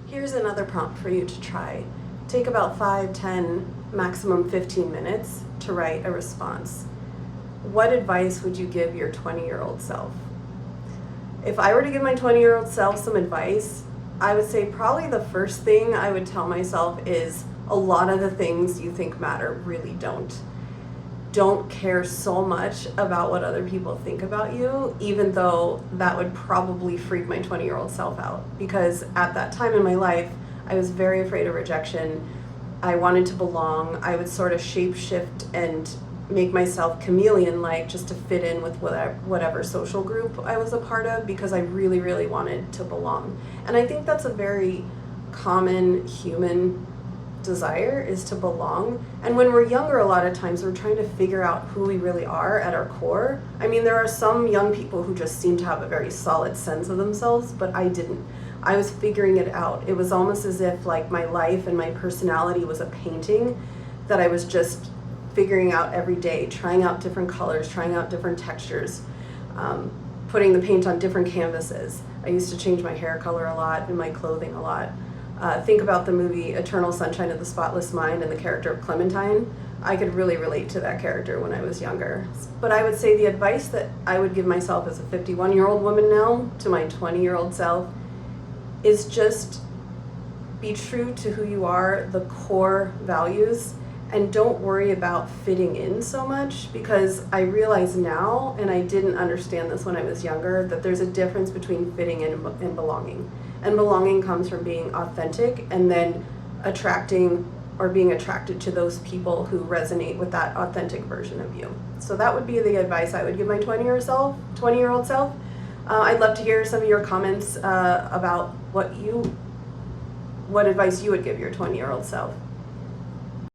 Here's another prompt for you to try. Take about 5, 10, maximum 15 minutes to write a response. What advice would you give your 20-year-old self? If I were to give my 20-year-old self some advice, I would say probably the first thing I would tell myself is a lot of the things you think matter really don't. Don't care so much about what other people think about you, even though that would probably freak my 20-year-old self out. Because at that time in my life, I was very afraid of rejection. I wanted to belong. I would sort of shape shift and make myself chameleon-like just to fit in with whatever social group I was a part of, because I really, really wanted to belong. And I think that's a very common human desire, is to belong. And when we're younger, a lot of times we're trying to figure out who we really are at our core. I mean, there are some young people who just seem to have a very solid sense of themselves, but I didn't. I was figuring it out. It was almost as if like my life and my personality was a painting that I was just figuring out every day, trying out different colors, trying out different textures, putting the paint on different canvases. I used to change my hair color a lot and my clothing a lot. Think about the movie Eternal Sunshine of the Spotless Mind and the character of Clementine. I could really relate to that character when I was younger. But I would say the advice that I would give myself as a 51-year-old woman now to my 20-year-old self is just be true to who you are, the core values, and don't worry about fitting in so much, because I realize now, and I didn't understand this when I was younger, that there's a difference between fitting in and belonging. And belonging comes from being authentic and then attracting or being attracted to those people who resonate with that authentic version of you. So that would be the advice I would give my 20-year-old self. I'd love to hear some of your comments about what advice you would give your 20-year-old self.